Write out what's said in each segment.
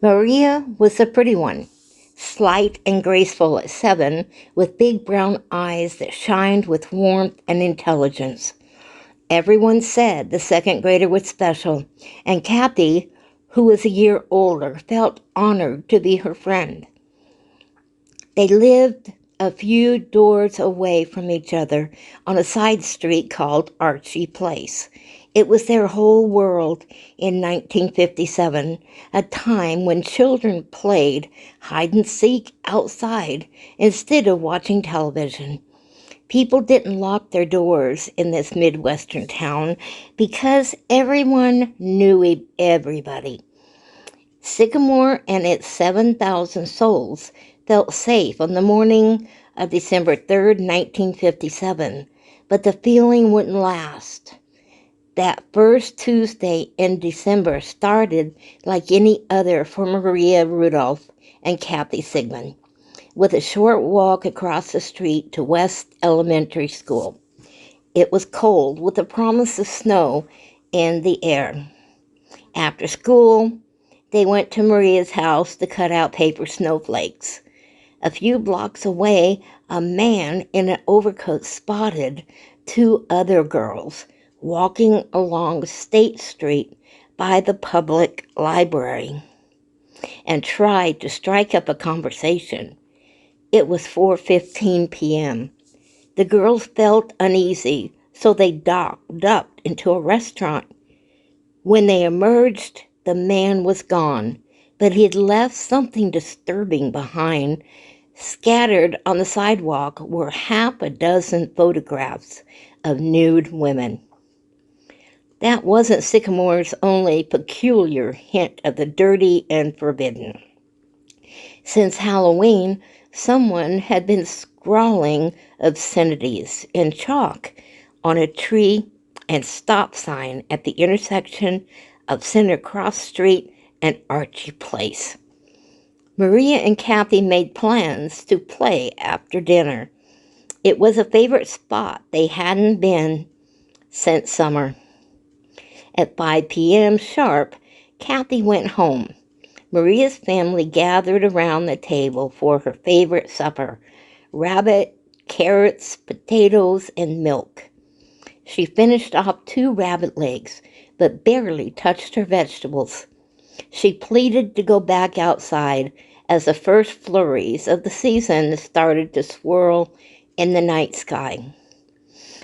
Maria was a pretty one, slight and graceful at 7, with big brown eyes that shined with warmth and intelligence. Everyone said the second grader was special, and Kathy, who was a year older, felt honored to be her friend. They lived a few doors away from each other on a side street called Archie Place. It was their whole world in 1957, a time when children played hide and seek outside instead of watching television. People didn't lock their doors in this Midwestern town because everyone knew everybody. Sycamore and its 7,000 souls felt safe on the morning of December 3rd, 1957, but the feeling wouldn't last. That first Tuesday in December started like any other for Maria Ridulph and Kathy Sigmund, with a short walk across the street to West Elementary School. It was cold, with a promise of snow in the air. After school, they went to Maria's house to cut out paper snowflakes. A few blocks away, a man in an overcoat spotted two other girls walking along State Street by the public library and tried to strike up a conversation. It was 4:15 p.m. The girls felt uneasy, so they ducked into a restaurant. When they emerged, the man was gone, but he had left something disturbing behind. Scattered on the sidewalk were half a dozen photographs of nude women. That wasn't Sycamore's only peculiar hint of the dirty and forbidden. Since Halloween, someone had been scrawling obscenities in chalk on a tree and stop sign at the intersection of Center Cross Street and Archie Place. Maria and Kathy made plans to play after dinner. It was a favorite spot they hadn't been since summer. At 5 p.m. sharp, Kathy went home. Maria's family gathered around the table for her favorite supper: rabbit, carrots, potatoes, and milk. She finished off 2 rabbit legs, but barely touched her vegetables. She pleaded to go back outside as the first flurries of the season started to swirl in the night sky.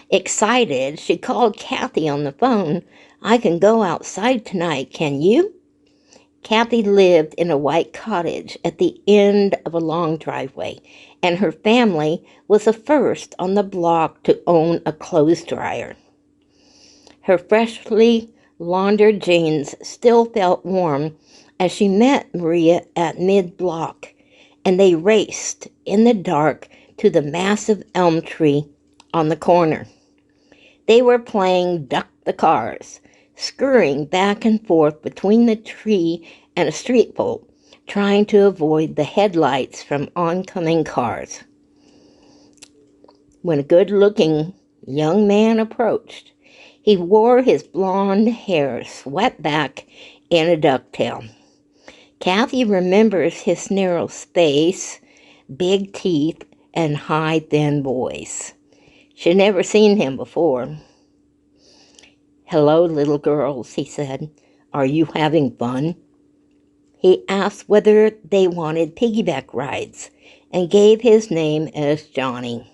Excited, she called Kathy on the phone. "I can go outside tonight, can you?" Kathy lived in a white cottage at the end of a long driveway, and her family was the first on the block to own a clothes dryer. Her freshly laundered jeans still felt warm as she met Maria at mid-block, and they raced in the dark to the massive elm tree on the corner. They were playing Duck the Cars, scurrying back and forth between the tree and a street pole, trying to avoid the headlights from oncoming cars. When a good-looking young man approached, he wore his blonde hair swept back in a ducktail. Kathy remembers his narrow face, big teeth, and high, thin voice. She'd never seen him before. "Hello, little girls," he said. "Are you having fun?" He asked whether they wanted piggyback rides and gave his name as Johnny.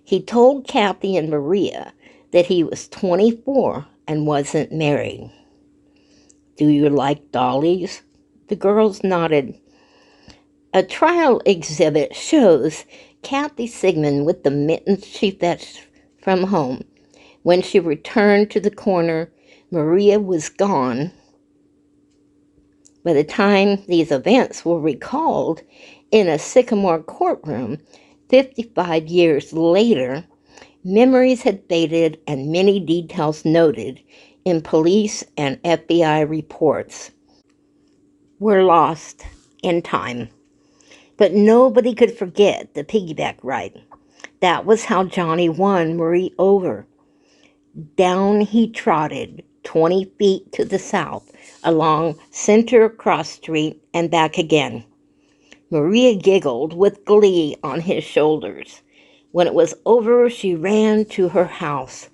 He told Kathy and Maria that he was 24 and wasn't married. "Do you like dollies?" The girls nodded. A trial exhibit shows Kathy Sigmund with the mittens she fetched from home. When she returned to the corner, Maria was gone. By the time these events were recalled in a Sycamore courtroom 55 years later, memories had faded and many details noted in police and FBI reports were lost in time. But nobody could forget the piggyback ride. That was how Johnny won Marie over. Down he trotted, 20 feet to the south, along Center Cross Street and back again. Maria giggled with glee on his shoulders. When it was over, she ran to her house,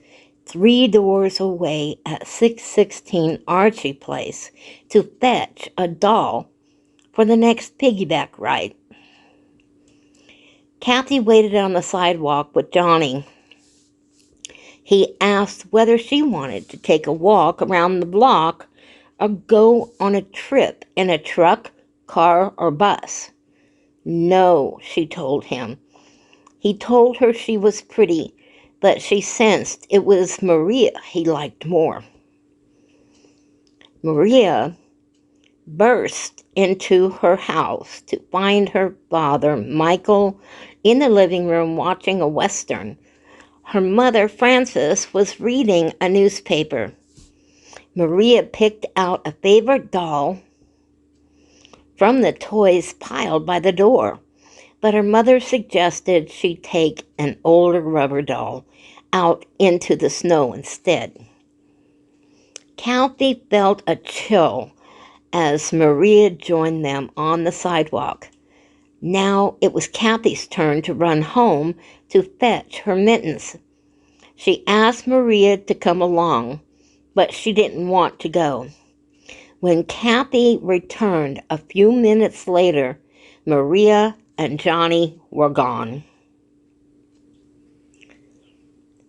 3 doors away at 616 Archie Place, to fetch a doll for the next piggyback ride. Kathy waited on the sidewalk with Johnny. He asked whether she wanted to take a walk around the block or go on a trip in a truck, car, or bus. No, she told him. He told her she was pretty, but she sensed it was Maria he liked more. Maria burst into her house to find her father, Michael, in the living room watching a Western. Her mother, Frances, was reading a newspaper. Maria picked out a favorite doll from the toys piled by the door, but her mother suggested she take an older rubber doll out into the snow instead. Kathy felt a chill as Maria joined them on the sidewalk. Now it was Kathy's turn to run home to fetch her mittens. She asked Maria to come along, but she didn't want to go. When Kathy returned a few minutes later, Maria and Johnny were gone.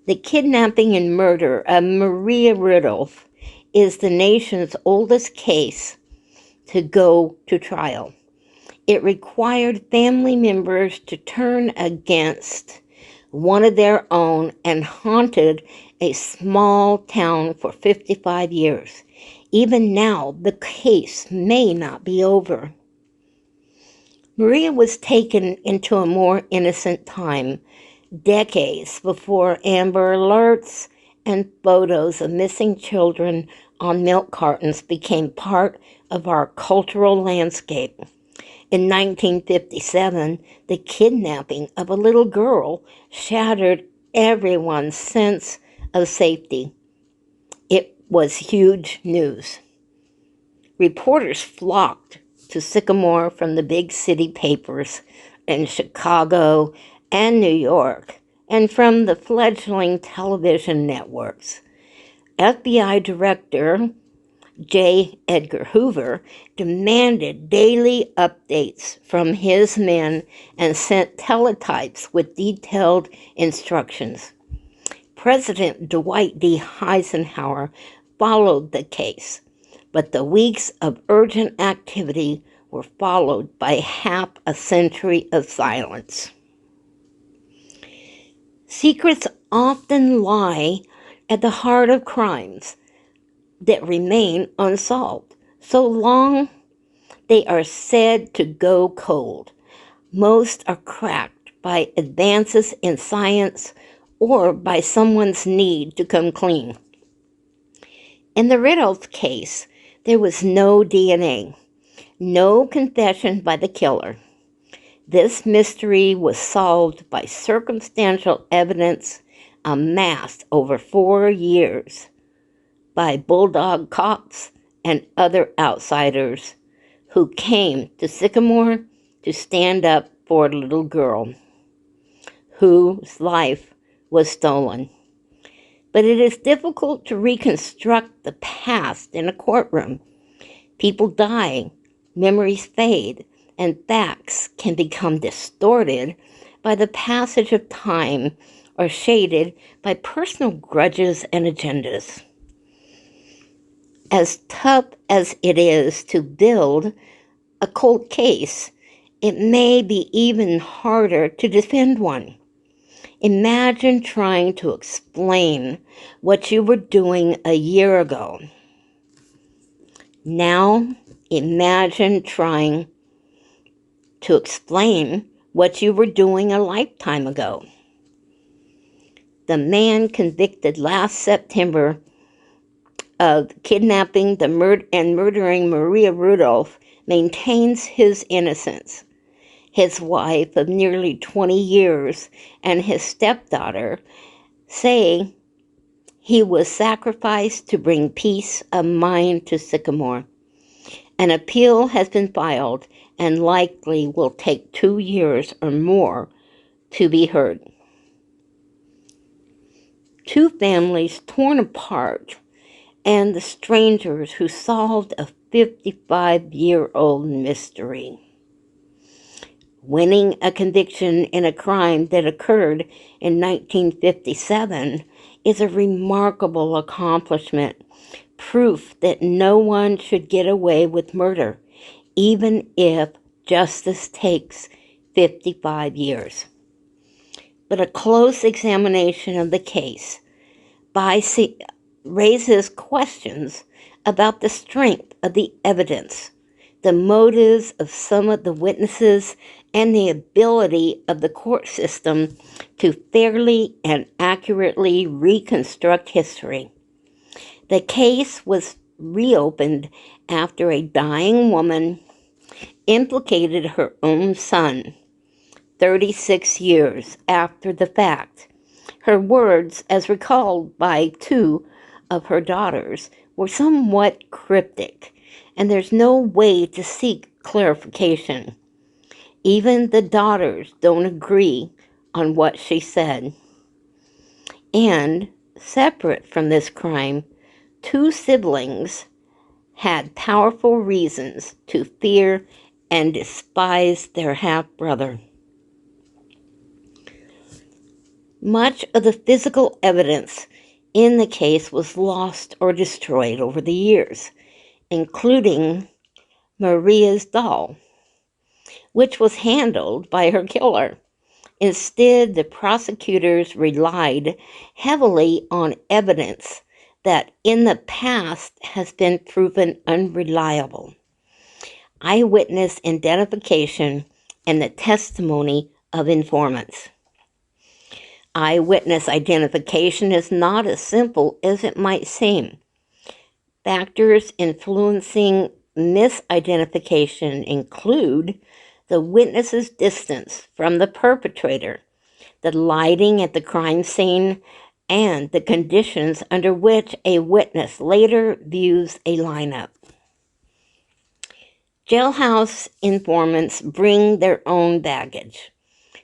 The kidnapping and murder of Maria Ridulph is the nation's oldest case to go to trial. It required family members to turn against one of their own and haunted a small town for 55 years. Even now, the case may not be over. Maria was taken into a more innocent time, decades before Amber Alerts and photos of missing children on milk cartons became part of our cultural landscape. In 1957, the kidnapping of a little girl shattered everyone's sense of safety. It was huge news. Reporters flocked to Sycamore from the big city papers in Chicago and New York, and from the fledgling television networks. FBI Director J. Edgar Hoover demanded daily updates from his men and sent teletypes with detailed instructions. President Dwight D. Eisenhower followed the case, but the weeks of urgent activity were followed by half a century of silence. Secrets often lie at the heart of crimes that remain unsolved, so long they are said to go cold. Most are cracked by advances in science or by someone's need to come clean. In the Ridulph case, there was no DNA, no confession by the killer. This mystery was solved by circumstantial evidence amassed over 4 years by bulldog cops and other outsiders who came to Sycamore to stand up for a little girl whose life was stolen. But it is difficult to reconstruct the past in a courtroom. People die, memories fade, and facts can become distorted by the passage of time or shaded by personal grudges and agendas. As tough as it is to build a cold case, it may be even harder to defend one. Imagine trying to explain what you were doing a year ago. Now, imagine trying to explain what you were doing a lifetime ago. The man convicted last September of kidnapping and murdering Maria Ridulph maintains his innocence. His wife of nearly 20 years and his stepdaughter say He was sacrificed to bring peace of mind to Sycamore. An appeal has been filed and likely will take 2 years or more to be heard. Two families torn apart, and the strangers who solved a 55-year-old mystery. Winning a conviction in a crime that occurred in 1957 is a remarkable accomplishment, proof that no one should get away with murder, even if justice takes 55 years. But a close examination of the case raises questions about the strength of the evidence, the motives of some of the witnesses, and the ability of the court system to fairly and accurately reconstruct history. The case was reopened after a dying woman implicated her own son 36 years after the fact. Her words, as recalled by two of her daughters, were somewhat cryptic, and there's no way to seek clarification. Even the daughters don't agree on what she said. And, separate from this crime, two siblings had powerful reasons to fear and despise their half-brother. Much of the physical evidence in the case was lost or destroyed over the years, including Maria's doll, which was handled by her killer. Instead, the prosecutors relied heavily on evidence that in the past has been proven unreliable. Eyewitness identification and the testimony of informants. Eyewitness identification is not as simple as it might seem. Factors influencing misidentification include the witness's distance from the perpetrator, the lighting at the crime scene, and the conditions under which a witness later views a lineup. Jailhouse informants bring their own baggage.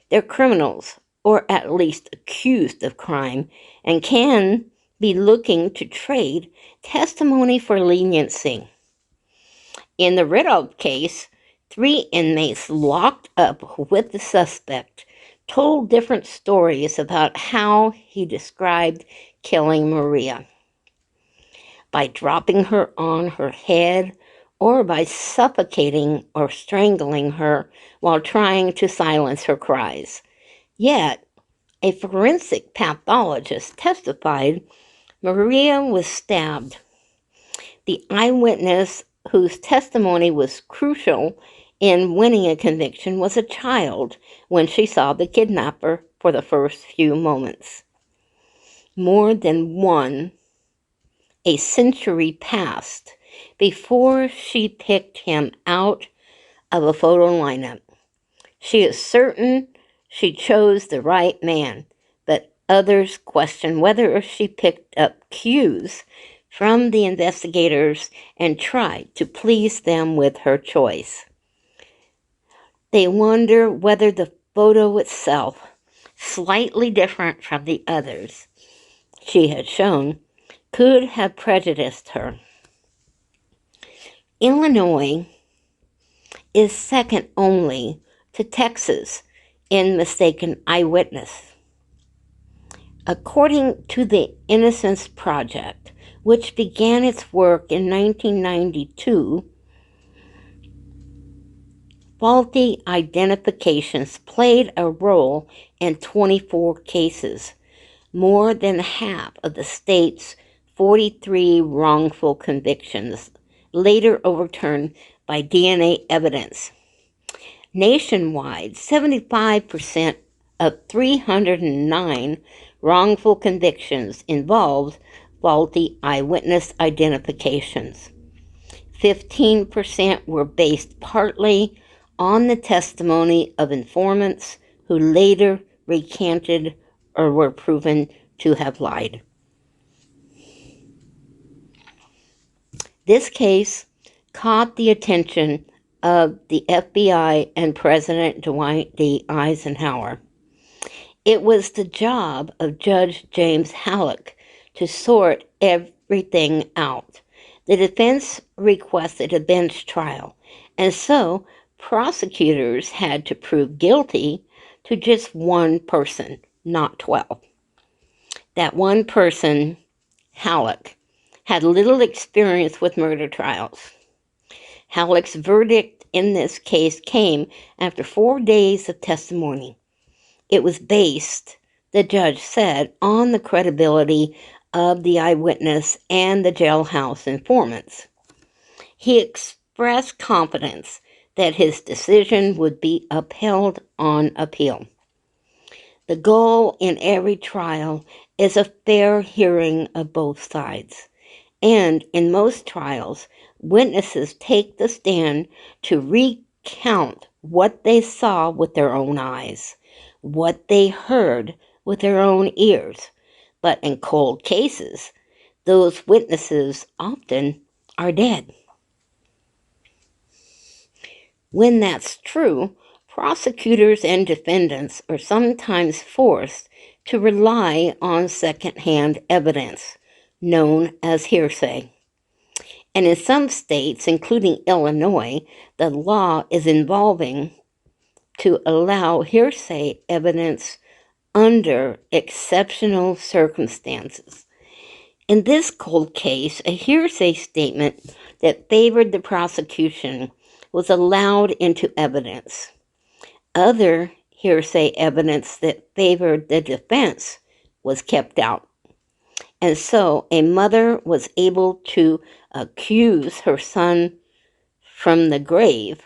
They're criminals, or at least accused of crime, and can be looking to trade testimony for leniency. In the Ridulph case, 3 inmates locked up with the suspect told different stories about how he described killing Maria. By dropping her on her head, or by suffocating or strangling her while trying to silence her cries. Yet, a forensic pathologist testified Maria was stabbed. The eyewitness whose testimony was crucial in winning a conviction was a child when she saw the kidnapper for the first few moments. More than a century passed before she picked him out of a photo lineup. She is certain she chose the right man, but others question whether she picked up cues from the investigators and tried to please them with her choice. They wonder whether the photo itself, slightly different from the others she had shown, could have prejudiced her. Illinois is second only to Texas in mistaken eyewitness. According to the Innocence Project, which began its work in 1992, faulty identifications played a role in 24 cases, more than half of the state's 43 wrongful convictions, later overturned by DNA evidence. Nationwide, 75% of 309 wrongful convictions involved faulty eyewitness identifications. 15% were based partly on the testimony of informants who later recanted or were proven to have lied. This case caught the attention of the FBI and President Dwight D. Eisenhower. It was the job of Judge James Halleck to sort everything out. The defense requested a bench trial, and so prosecutors had to prove guilty to just one person, not 12. That one person, Halleck, had little experience with murder trials. Halleck's verdict in this case came after 4 days of testimony. It was based, the judge said, on the credibility of the eyewitness and the jailhouse informants. He expressed confidence that his decision would be upheld on appeal. The goal in every trial is a fair hearing of both sides. And in most trials, witnesses take the stand to recount what they saw with their own eyes, what they heard with their own ears. But in cold cases, those witnesses often are dead. When that's true, prosecutors and defendants are sometimes forced to rely on secondhand evidence, known as hearsay. And in some states, including Illinois, the law is evolving to allow hearsay evidence under exceptional circumstances. In this cold case, a hearsay statement that favored the prosecution was allowed into evidence. Other hearsay evidence that favored the defense was kept out. And so a mother was able to accuse her son from the grave,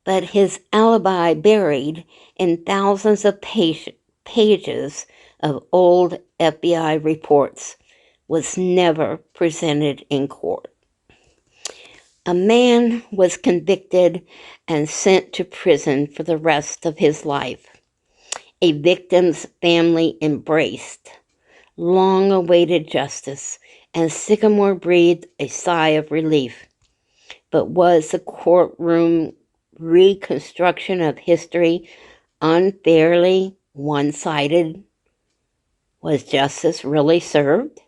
but his alibi buried in thousands of pages of old FBI reports was never presented in court. A man was convicted and sent to prison for the rest of his life. A victim's family embraced long-awaited justice, and Sycamore breathed a sigh of relief. But was the courtroom reconstruction of history unfairly one-sided? Was justice really served?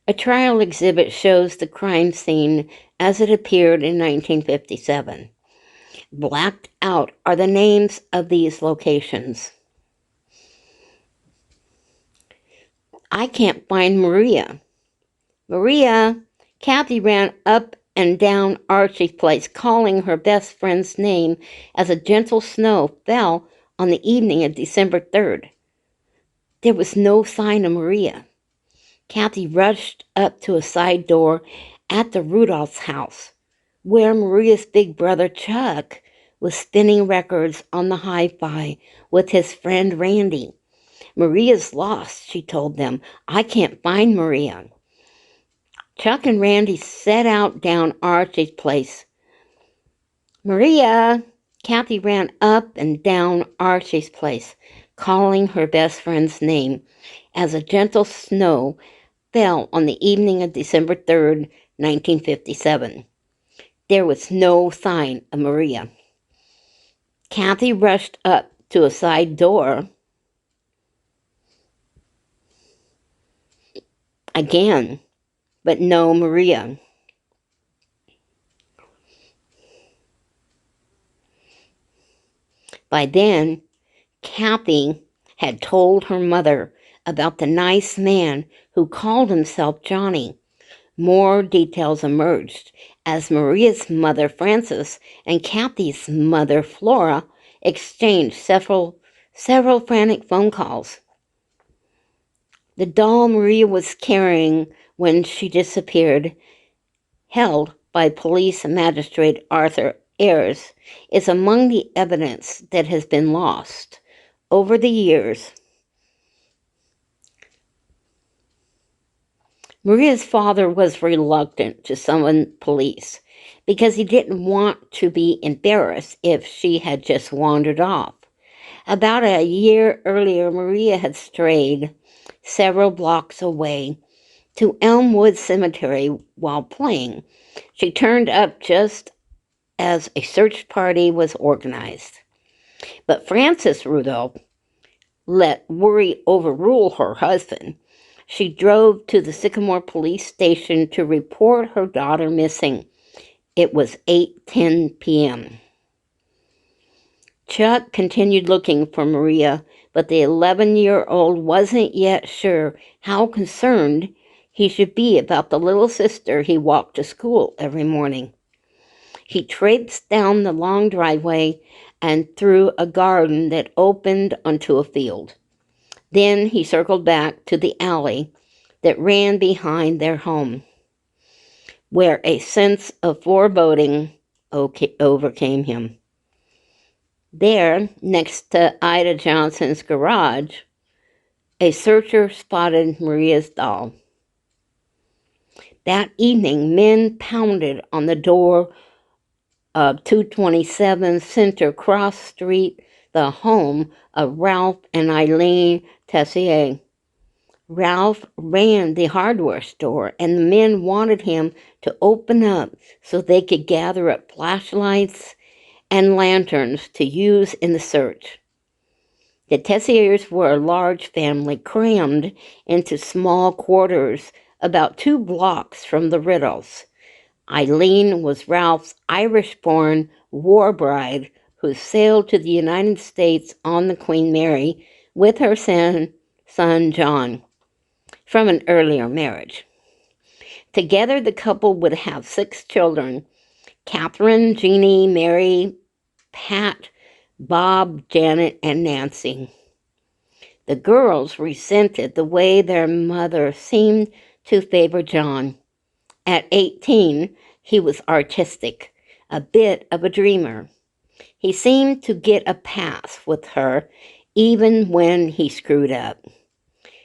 A trial exhibit shows the crime scene as it appeared in 1957. Blacked out are the names of these locations. I can't find Maria. Maria! Kathy ran up and down Archie's place, calling her best friend's name as a gentle snow fell on the evening of December 3rd. There was no sign of Maria. Kathy rushed up to a side door at the Rudolph's house, where Maria's big brother Chuck was spinning records on the hi-fi with his friend Randy. Maria's lost, she told them. I can't find Maria. Chuck and Randy set out down Archie's place. Maria! Kathy ran up and down Archie's place, calling her best friend's name as a gentle snow fell on the evening of December 3rd, 1957. There was no sign of Maria. Kathy rushed up to a side door again, but no Maria. By then, Kathy had told her mother about the nice man who called himself Johnny. More details emerged as Maria's mother, Frances, and Kathy's mother, Flora, exchanged several frantic phone calls. The doll Maria was carrying when she disappeared, held by police magistrate Arthur Ayres, is among the evidence that has been lost. Over the years, Maria's father was reluctant to summon police because he didn't want to be embarrassed if she had just wandered off. About a year earlier, Maria had strayed several blocks away to Elmwood Cemetery while playing. She turned up just as a search party was organized. But Frances Ridulph let worry overrule her husband. She drove to the Sycamore police station to report her daughter missing. It was 8:10 p.m. Chuck continued looking for Maria, but the 11-year-old wasn't yet sure how concerned he should be about the little sister he walked to school every morning. He traipsed down the long driveway and through a garden that opened onto a field. Then he circled back to the alley that ran behind their home, where a sense of foreboding overcame him. There, next to Ida Johnson's garage, a searcher spotted Maria's doll. That evening, men pounded on the door of 227 Center Cross Street, the home of Ralph and Eileen Tessier. Ralph ran the hardware store, and the men wanted him to open up so they could gather up flashlights and lanterns to use in the search. The Tessiers were a large family crammed into small quarters about 2 blocks from the Ridulphs. Eileen was Ralph's Irish-born war bride who sailed to the United States on the Queen Mary with her son John from an earlier marriage. Together, the couple would have 6 children: Catherine, Jeannie, Mary, Pat, Bob, Janet, and Nancy. The girls resented the way their mother seemed to favor John. At 18, he was artistic, a bit of a dreamer. He seemed to get a pass with her even when he screwed up.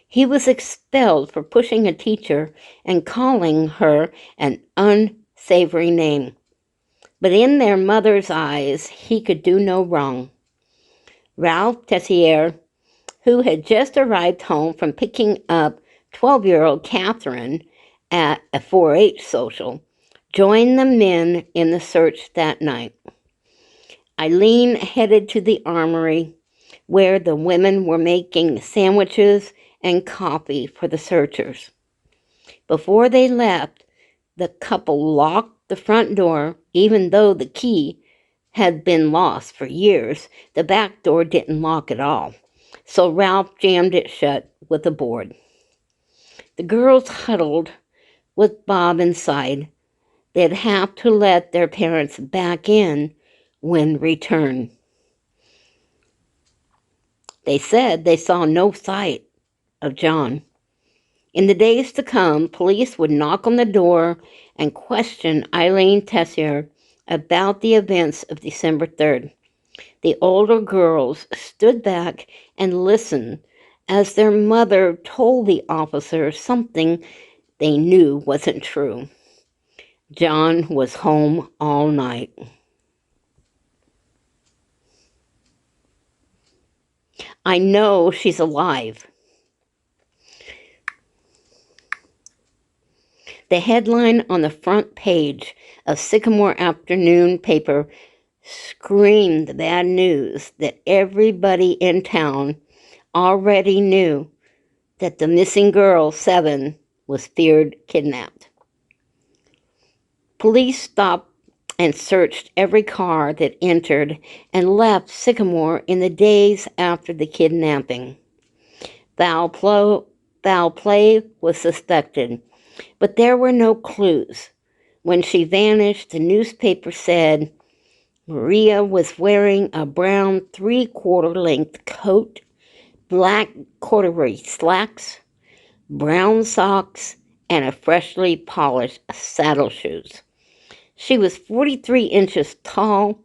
He was expelled for pushing a teacher and calling her an unsavory name. But in their mother's eyes, he could do no wrong. Ralph Tessier, who had just arrived home from picking up 12-year-old Catherine at a 4-H social, joined the men in the search that night. Eileen headed to the armory, where the women were making sandwiches and coffee for the searchers. Before they left, the couple locked the front door. Even though the key had been lost for years, the back door didn't lock at all, so Ralph jammed it shut with a board. The girls huddled with Bob inside. They'd have to let their parents back in when returned. They said they saw no sight of John. In the days to come, police would knock on the door and question Eileen Tessier about the events of December 3rd. The older girls stood back and listened as their mother told the officer something they knew wasn't true. John was home all night. I know she's alive. The headline on the front page of Sycamore afternoon paper screamed the bad news that everybody in town already knew, that the missing girl, 7, was feared kidnapped. Police stopped and searched every car that entered and left Sycamore in the days after the kidnapping. Foul play was suspected, but there were no clues. When she vanished, the newspaper said Maria was wearing a brown 3/4 length coat, black corduroy slacks, brown socks, and a freshly polished saddle shoes. She was 43 inches tall,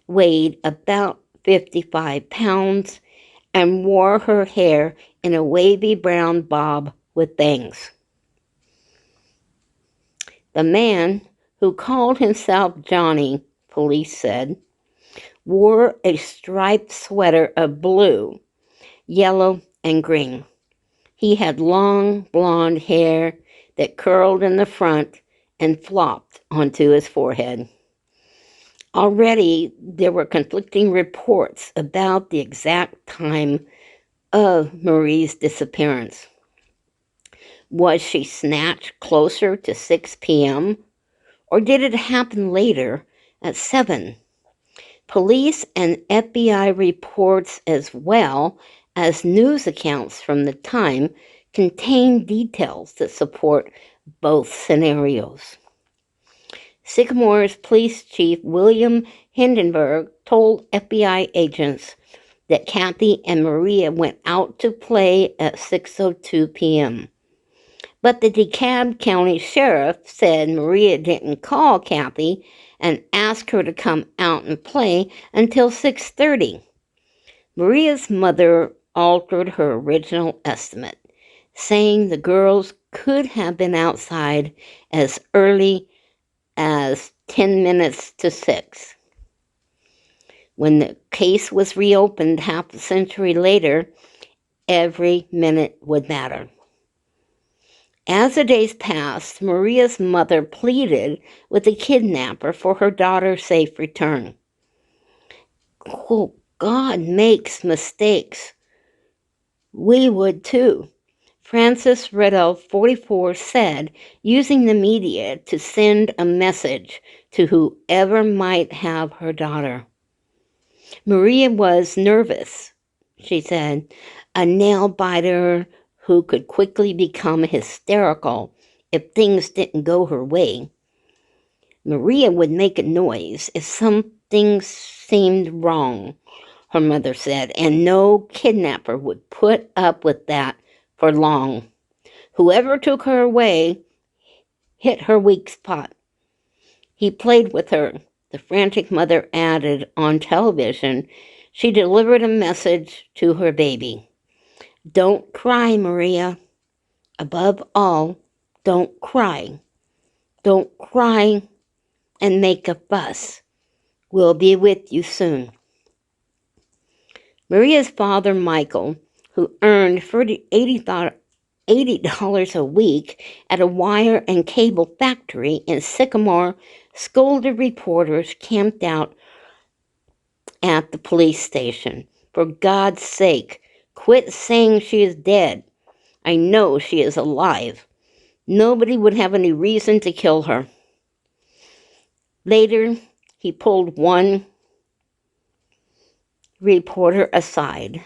weighed about 55 pounds, and wore her hair in a wavy brown bob with bangs. The man, who called himself Johnny, police said, wore a striped sweater of blue, yellow, and green. He had long blonde hair that curled in the front and flopped onto his forehead. Already, there were conflicting reports about the exact time of Marie's disappearance. Was she snatched closer to 6 p.m., or did it happen later at 7? Police and FBI reports, as well as news accounts from the time, contain details that support both scenarios. Sycamore's police chief, William Hindenburg, told FBI agents that Kathy and Maria went out to play at 6:02 p.m. But the DeKalb County Sheriff said Maria didn't call Kathy and ask her to come out and play until 6:30. Maria's mother altered her original estimate, saying the girls could have been outside as early as 10 minutes to 6. When the case was reopened half a century later, every minute would matter. As the days passed, Maria's mother pleaded with the kidnapper for her daughter's safe return. Quote, God makes mistakes. We would too. Frances Ridulph, 44, said, using the media to send a message to whoever might have her daughter. Maria was nervous, she said, a nail-biter who could quickly become hysterical if things didn't go her way. Maria would make a noise if something seemed wrong, her mother said, and no kidnapper would put up with that for long. Whoever took her away hit her weak spot. He played with her, the frantic mother added on television. She delivered a message to her baby. Don't cry, Maria. Above all, don't cry. Don't cry and make a fuss. We'll be with you soon. Maria's father, Michael, who earned $80 a week at a wire and cable factory in Sycamore, scolded reporters camped out at the police station. For God's sake, quit saying she is dead. I know she is alive. Nobody would have any reason to kill her. Later, he pulled one reporter aside.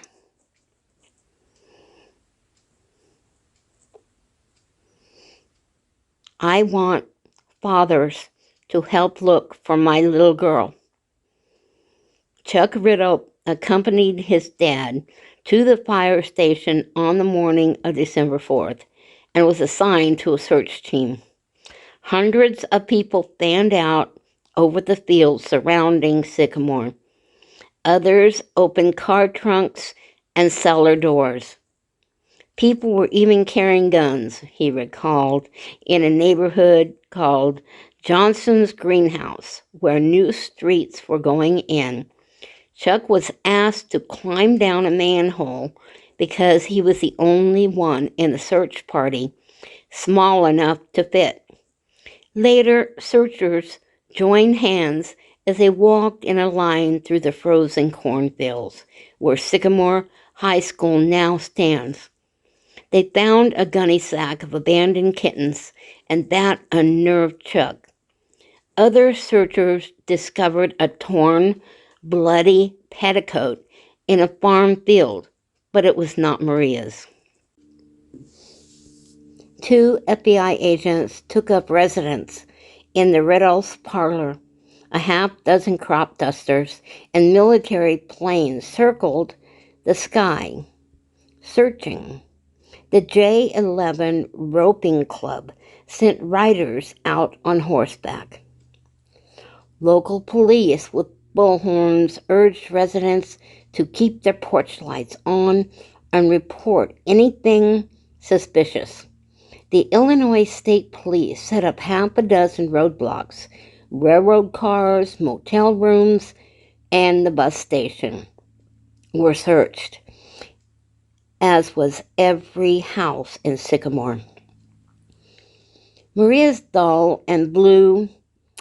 I want fathers to help look for my little girl. Chuck Ridulph accompanied his dad to the fire station on the morning of December 4th and was assigned to a search team. Hundreds of people fanned out over the fields surrounding Sycamore. Others opened car trunks and cellar doors. People were even carrying guns, he recalled, in a neighborhood called Johnson's Greenhouse, where new streets were going in. Chuck was asked to climb down a manhole because he was the only one in the search party small enough to fit. Later, searchers joined hands as they walked in a line through the frozen cornfields, where Sycamore High School now stands. They found a gunny sack of abandoned kittens, and that unnerved Chuck. Other searchers discovered a torn, bloody petticoat in a farm field, but it was not Maria's. 2 FBI agents took up residence in the Ridulph's parlor. A half-dozen crop dusters and military planes circled the sky, searching. The J-11 Roping Club sent riders out on horseback. Local police with bullhorns urged residents to keep their porch lights on and report anything suspicious. The Illinois State Police set up half a dozen roadblocks. Railroad cars, motel rooms, and the bus station were searched, as was every house in Sycamore. Maria's doll and blue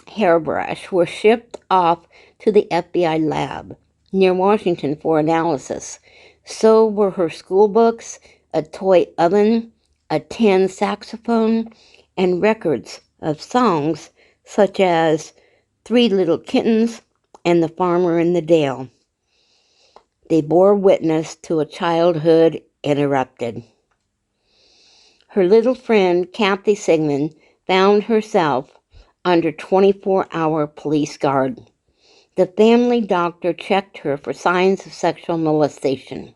hairbrush were shipped off to the FBI lab near Washington for analysis. So were her school books, a toy oven, a tin saxophone, and records of songs such as Three Little Kittens and The Farmer in the Dale. They bore witness to a childhood interrupted. Her little friend, Kathy Sigmund, found herself under 24-hour police guard. The family doctor checked her for signs of sexual molestation.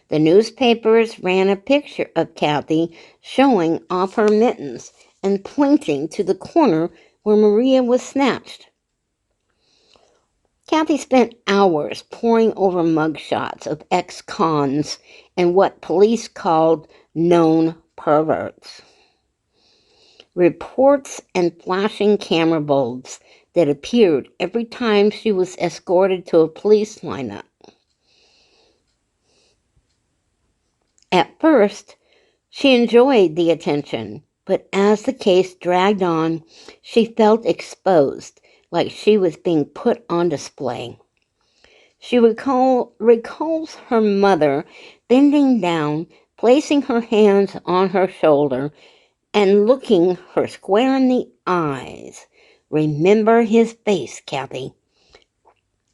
The newspapers ran a picture of Kathy showing off her mittens and pointing to the corner where Maria was snatched. Kathy spent hours poring over mugshots of ex-cons and what police called known perverts. Reports and flashing camera bulbs that appeared every time she was escorted to a police lineup. At first, she enjoyed the attention, but as the case dragged on, she felt exposed, like she was being put on display. She recalls her mother bending down, placing her hands on her shoulder, and looking her square in the eyes. Remember his face, Kathy.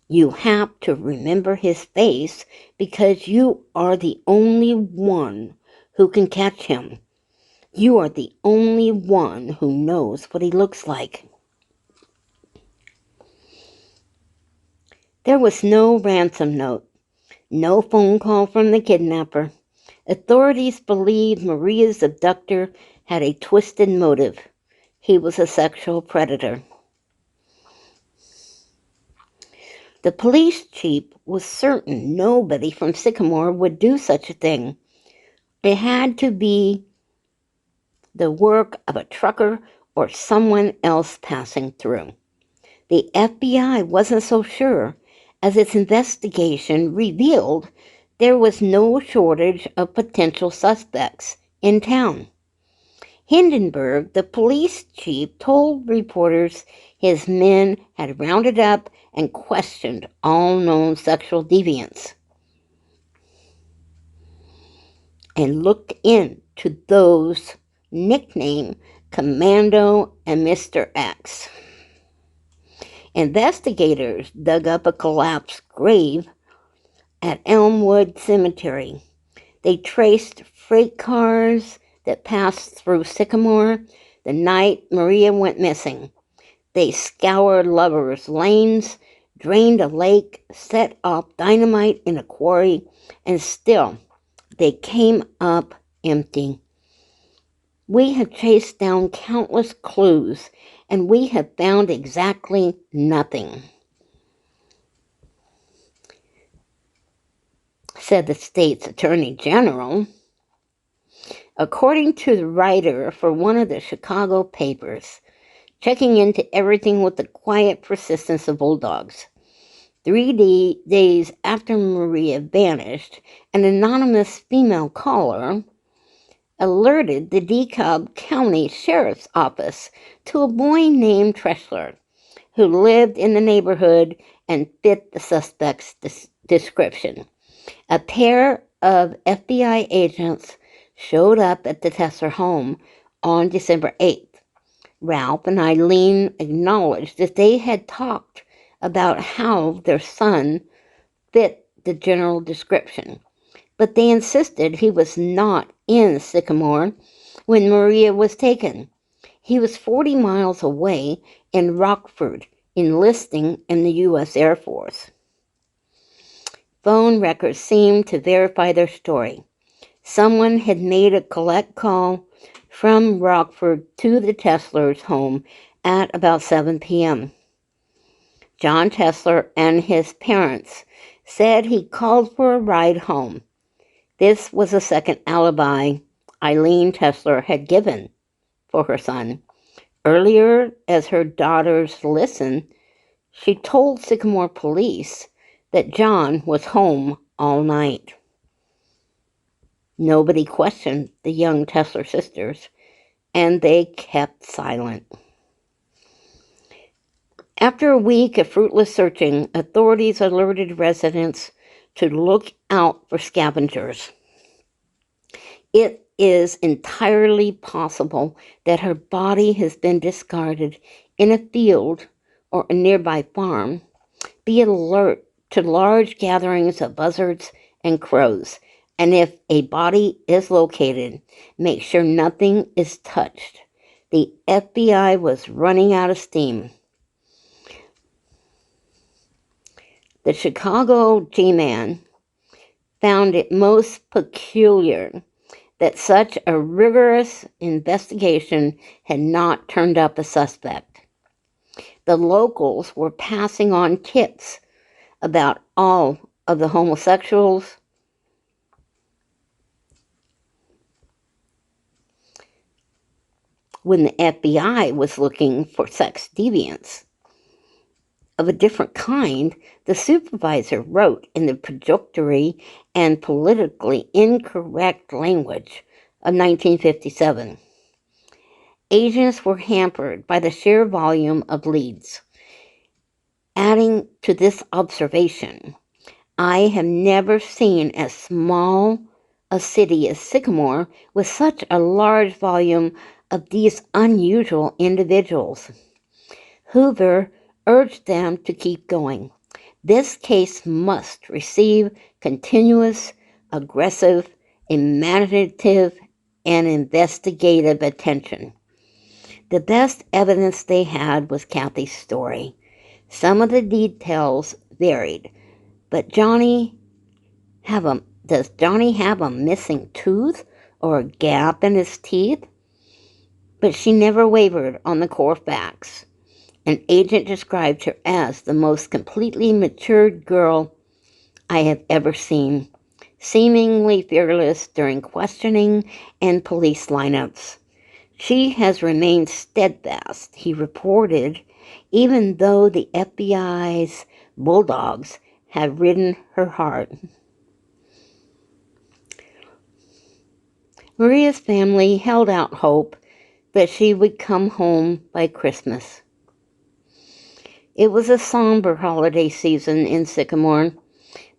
You have to remember his face because you are the only one who can catch him. You are the only one who knows what he looks like. There was no ransom note, no phone call from the kidnapper. Authorities believed Maria's abductor had a twisted motive. He was a sexual predator. The police chief was certain nobody from Sycamore would do such a thing. It had to be the work of a trucker or someone else passing through. The FBI wasn't so sure, as its investigation revealed there was no shortage of potential suspects in town. Hindenburg, the police chief, told reporters his men had rounded up and questioned all known sexual deviants and looked into those nicknamed Commando and Mr. X. Investigators dug up a collapsed grave at Elmwood Cemetery. They traced freight cars that passed through Sycamore the night Maria went missing. They scoured lovers' lanes, drained a lake, set off dynamite in a quarry, and still they came up empty. We have chased down countless clues, and we have found exactly nothing, said the state's attorney general. According to the writer for one of the Chicago papers, checking into everything with the quiet persistence of bulldogs. 3 days after Maria vanished, an anonymous female caller alerted the DeKalb County Sheriff's Office to a boy named Tressler who lived in the neighborhood and fit the suspect's description. A pair of FBI agents showed up at the Tressler home on December 8th. Ralph and Eileen acknowledged that they had talked about how their son fit the general description, but they insisted he was not in Sycamore when Maria was taken. He was 40 miles away in Rockford, enlisting in the U.S. Air Force. Phone records seemed to verify their story. Someone had made a collect call from Rockford to the Tesslers' home at about 7 p.m. John Tressler and his parents said he called for a ride home. This was a second alibi Eileen Tressler had given for her son. Earlier, as her daughters listened, she told Sycamore police that John was home all night. Nobody questioned the young Tressler sisters. and they kept silent. After a week of fruitless searching, authorities alerted residents to look out for scavengers. It is entirely possible that her body has been discarded in a field or a nearby farm. Be alert to large gatherings of buzzards and crows, and if a body is located, make sure nothing is touched. The FBI was running out of steam. The Chicago G-Man found it most peculiar that such a rigorous investigation had not turned up a suspect. The locals were passing on tips about all of the homosexuals when the FBI was looking for sex deviants of a different kind. The supervisor wrote in the perjunctory and politically incorrect language of 1957. Agents were hampered by the sheer volume of leads. Adding to this observation, I have never seen as small a city as Sycamore with such a large volume of these unusual individuals. Hoover urged them to keep going. This case must receive continuous, aggressive, imaginative, and investigative attention. The best evidence they had was Kathy's story. Some of the details varied, but does Johnny have a missing tooth or a gap in his teeth? But she never wavered on the core facts. An agent described her as the most completely matured girl I have ever seen, seemingly fearless during questioning and police lineups. She has remained steadfast, he reported, even though the FBI's bulldogs have ridden her heart. Maria's family held out hope that she would come home by Christmas. It was a somber holiday season in Sycamore.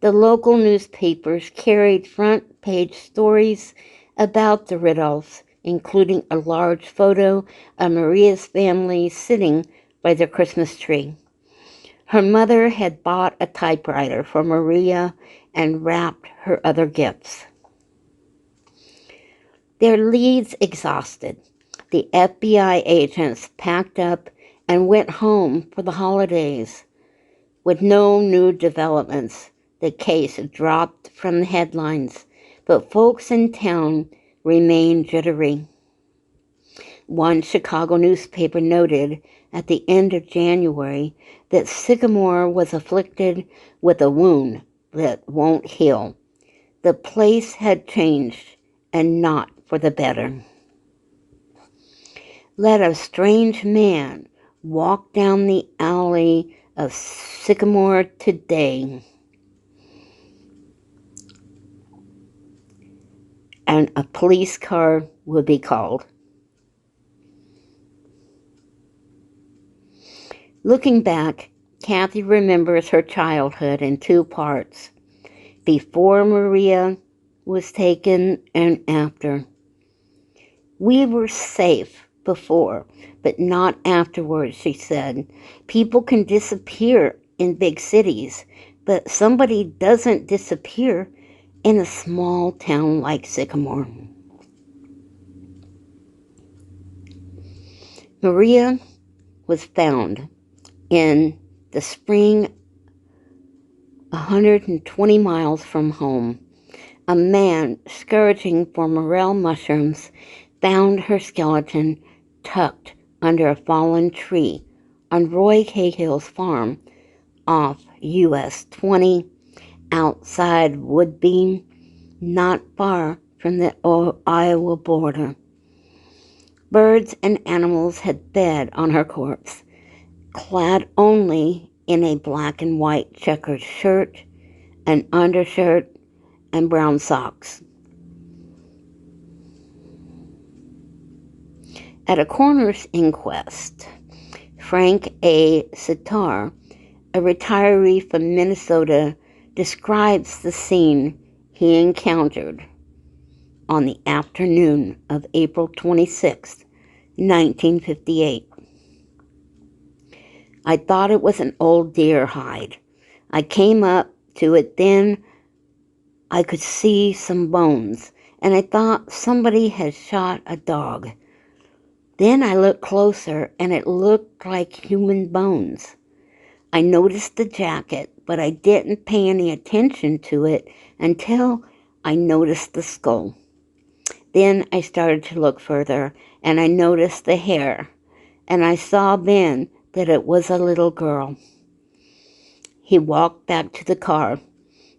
The local newspapers carried front-page stories about the Ridulphs, including a large photo of Maria's family sitting by their Christmas tree. Her mother had bought a typewriter for Maria and wrapped her other gifts. Their leads exhausted, the FBI agents packed up and went home for the holidays. With no new developments, the case dropped from the headlines, but folks in town remained jittery. One Chicago newspaper noted at the end of January that Sycamore was afflicted with a wound that won't heal. The place had changed, and not for the better. Let a strange man walk down the alley of Sycamore today, and a police car will be called. Looking back, Kathy remembers her childhood in two parts: before Maria was taken and after. We were safe before, but not afterwards, she said. People can disappear in big cities, but somebody doesn't disappear in a small town like Sycamore. Maria was found in the spring 120 miles from home. A man scrounging for morel mushrooms found her skeleton tucked under a fallen tree on Roy Cahill's farm off US 20 outside Woodbine, not far from the Iowa border. Birds and animals had fed on her corpse, clad only in a black and white checkered shirt, an undershirt, and brown socks. At a coroner's inquest, Frank A. Sitar, a retiree from Minnesota, describes the scene he encountered on the afternoon of April 26, 1958. I thought it was an old deer hide. I came up to it, then I could see some bones, and I thought somebody had shot a dog. Then I looked closer, and it looked like human bones. I noticed the jacket, but I didn't pay any attention to it until I noticed the skull. Then I started to look further, and I noticed the hair, and I saw then that it was a little girl. He walked back to the car,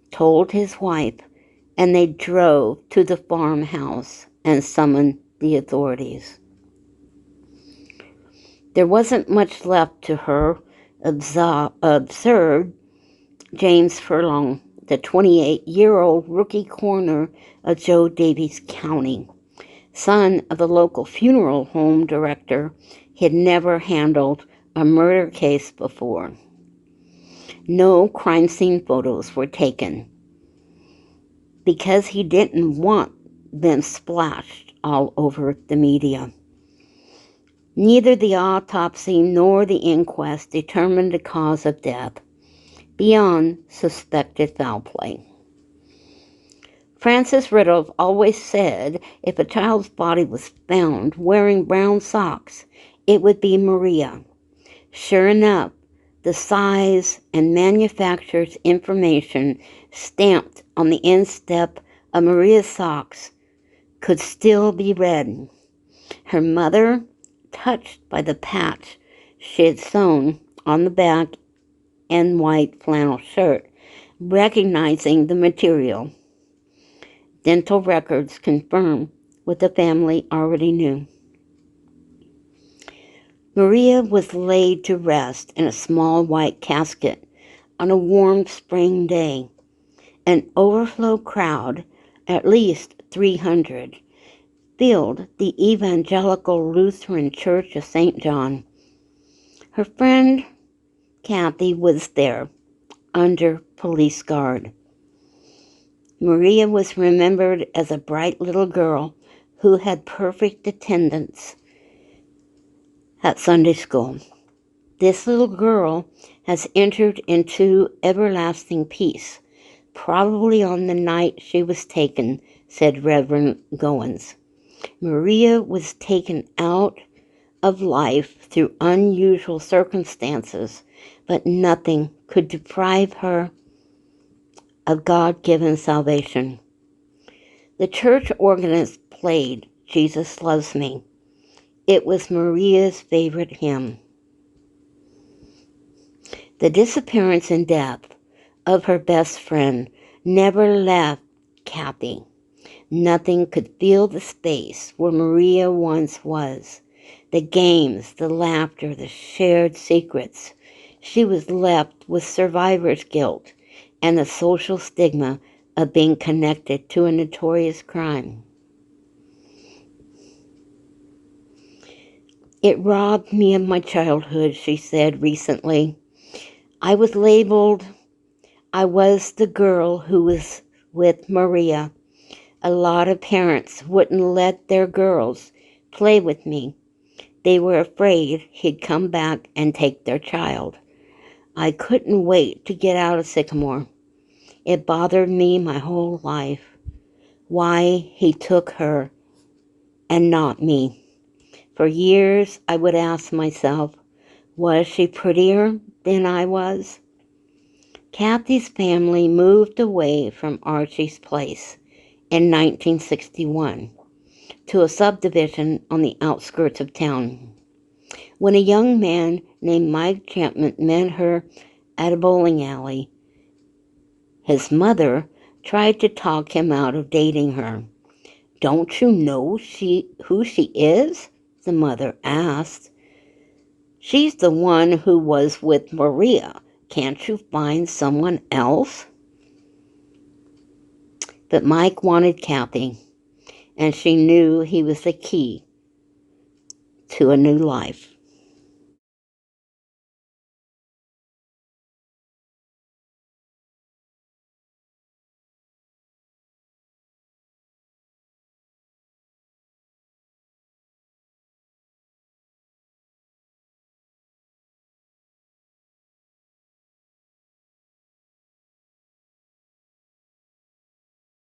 told his wife, and they drove to the farmhouse and summoned the authorities. There wasn't much left to her, observed James Furlong, the 28-year-old rookie coroner of Joe Daviess County. Son of the local funeral home director, he had never handled a murder case before. No crime scene photos were taken because he didn't want them splashed all over the media. Neither the autopsy nor the inquest determined the cause of death beyond suspected foul play. Francis Ridulph always said if a child's body was found wearing brown socks, it would be Maria. Sure enough, the size and manufacturer's information stamped on the instep of Maria's socks could still be read. Her mother, touched by the patch she had sewn on the back and white flannel shirt, recognizing the material. Dental records confirmed what the family already knew. Maria was laid to rest in a small white casket on a warm spring day. An overflow crowd, at least 300, filled the Evangelical Lutheran Church of St. John. Her friend Kathy was there, under police guard. Maria was remembered as a bright little girl who had perfect attendance at Sunday school. This little girl has entered into everlasting peace, probably on the night she was taken, said Reverend Goins. Maria was taken out of life through unusual circumstances, but nothing could deprive her of God-given salvation. The church organist played Jesus Loves Me. It was Maria's favorite hymn. The disappearance and death of her best friend never left Kathy. Nothing could fill the space where Maria once was. The games, the laughter, the shared secrets. She was left with survivor's guilt and the social stigma of being connected to a notorious crime. It robbed me of my childhood, she said recently. I was labeled, I was the girl who was with Maria. A lot of parents wouldn't let their girls play with me. They were afraid he'd come back and take their child. I couldn't wait to get out of Sycamore. It bothered me my whole life. Why he took her and not me. For years I would ask myself, was she prettier than I was? Kathy's family moved away from Archie's place in 1961 to a subdivision on the outskirts of town. When a young man named Mike Champman met her at a bowling alley, his mother tried to talk him out of dating her. Don't you know who she is? The mother asked. She's the one who was with Maria. Can't you find someone else? But Mike wanted Kathy, and she knew he was the key to a new life.